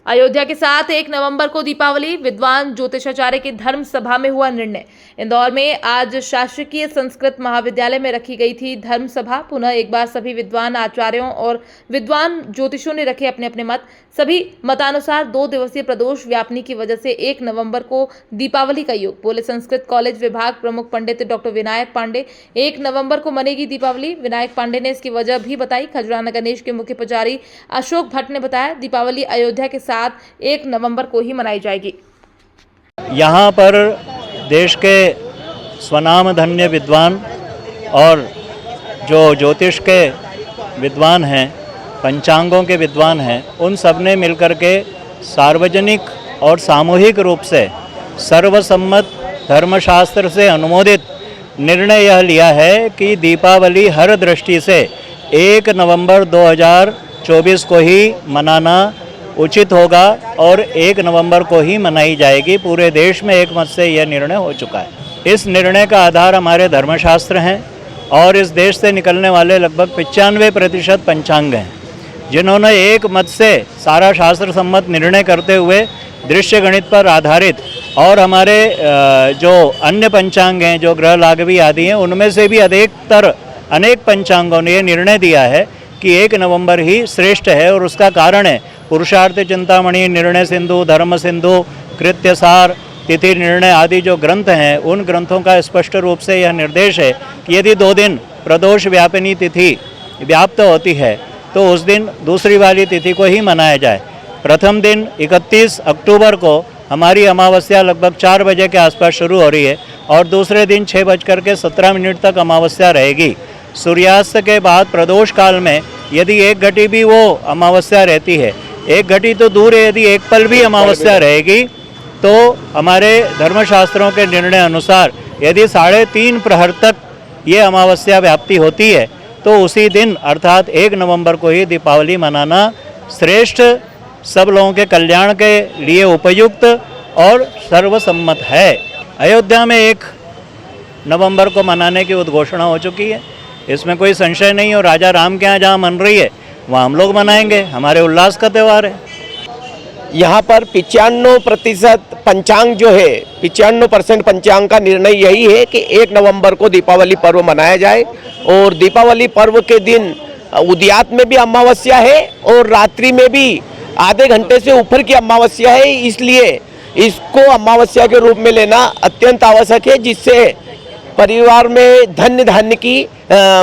अयोध्या के साथ 1 नवंबर को दीपावली, विद्वान ज्योतिषाचार्य की धर्म सभा में हुआ निर्णय। इंदौर में आज शासकीय संस्कृत महाविद्यालय में रखी गई थी धर्म सभा। पुनः एक बार सभी विद्वान आचार्यों और विद्वान ज्योतिषों ने रखे अपने अपने मत। सभी मतानुसार 2 दिवसीय प्रदोष व्यापनी की वजह से 1 नवंबर को दीपावली का योग। बोले संस्कृत कॉलेज विभाग प्रमुख पंडित डॉक्टर विनायक पांडे, 1 नवंबर को मनेगी दीपावली। विनायक पांडे ने इसकी वजह भी बताई। खजुराना गणेश के मुख्य पुजारी अशोक भट्ट ने बताया, दीपावली अयोध्या के साथ 1 नवंबर को ही मनाई जाएगी। यहाँ पर देश के स्वनामधन्य विद्वान और जो ज्योतिष के विद्वान हैं, पंचांगों के विद्वान हैं, उन सब ने मिलकर के सार्वजनिक और सामूहिक रूप से सर्वसम्मत धर्मशास्त्र से अनुमोदित निर्णय यह लिया है कि दीपावली हर दृष्टि से 1 नवंबर 2024 को ही मनाना उचित होगा और 1 नवंबर को ही मनाई जाएगी। पूरे देश में एक मत से यह निर्णय हो चुका है। इस निर्णय का आधार हमारे धर्मशास्त्र हैं और इस देश से निकलने वाले लगभग 95% पंचांग हैं, जिन्होंने एक मत से सारा शास्त्र सम्मत निर्णय करते हुए दृश्य गणित पर आधारित और हमारे जो अन्य पंचांग हैं, जो ग्रह लागवी आदि हैं, उनमें से भी अधिकतर अनेक पंचांगों ने यह निर्णय दिया है कि 1 नवंबर ही श्रेष्ठ है। और उसका कारण है पुरुषार्थ चिंतामणि, निर्णय सिंधु, धर्म सिंधु, कृत्यसार, तिथि निर्णय आदि जो ग्रंथ हैं, उन ग्रंथों का स्पष्ट रूप से यह निर्देश है कि यदि 2 दिन प्रदोष व्यापिनी तिथि व्याप्त होती है तो उस दिन दूसरी वाली तिथि को ही मनाया जाए। प्रथम दिन 31 अक्टूबर को हमारी अमावस्या लगभग 4 बजे के आसपास शुरू हो रही है और दूसरे दिन 6:17 तक अमावस्या रहेगी। सूर्यास्त के बाद प्रदोष काल में यदि 1 घटी भी वो अमावस्या रहती है, 1 घटी तो दूर है, यदि 1 पल भी अमावस्या रहेगी तो हमारे धर्मशास्त्रों के निर्णय अनुसार यदि 3.5 प्रहर तक ये अमावस्या व्याप्ति होती है तो उसी दिन अर्थात 1 नवंबर को ही दीपावली मनाना श्रेष्ठ, सब लोगों के कल्याण के लिए उपयुक्त और सर्वसम्मत है। अयोध्या में 1 नवंबर को मनाने की उद्घोषणा हो चुकी है, इसमें कोई संशय नहीं। और राजा राम के यहाँ जहाँ मन रही है वहाँ हम लोग मनाएंगे, हमारे उल्लास का त्यौहार है। यहाँ पर 95% पंचांग जो है, 95% पंचांग का निर्णय यही है कि 1 नवंबर को दीपावली पर्व मनाया जाए। और दीपावली पर्व के दिन उदयात में भी अमावस्या है और रात्रि में भी आधे घंटे से ऊपर की अमावस्या है, इसलिए इसको अमावस्या के रूप में लेना अत्यंत आवश्यक है, जिससे परिवार में धन्य धान्य की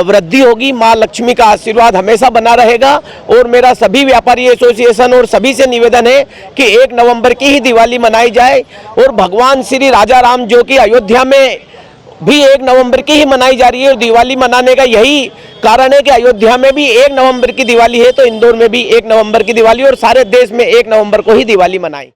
वृद्धि होगी। माँ लक्ष्मी का आशीर्वाद हमेशा बना रहेगा। और मेरा सभी व्यापारी एसोसिएशन और सभी से निवेदन है कि 1 नवंबर की ही दिवाली मनाई जाए। और भगवान श्री राजा राम जो कि अयोध्या में भी 1 नवंबर की ही मनाई जा रही है, दिवाली मनाने का यही कारण है कि अयोध्या में भी 1 नवंबर की दिवाली है तो इंदौर में भी 1 नवंबर की दिवाली और सारे देश में 1 नवंबर को ही दिवाली मनाई।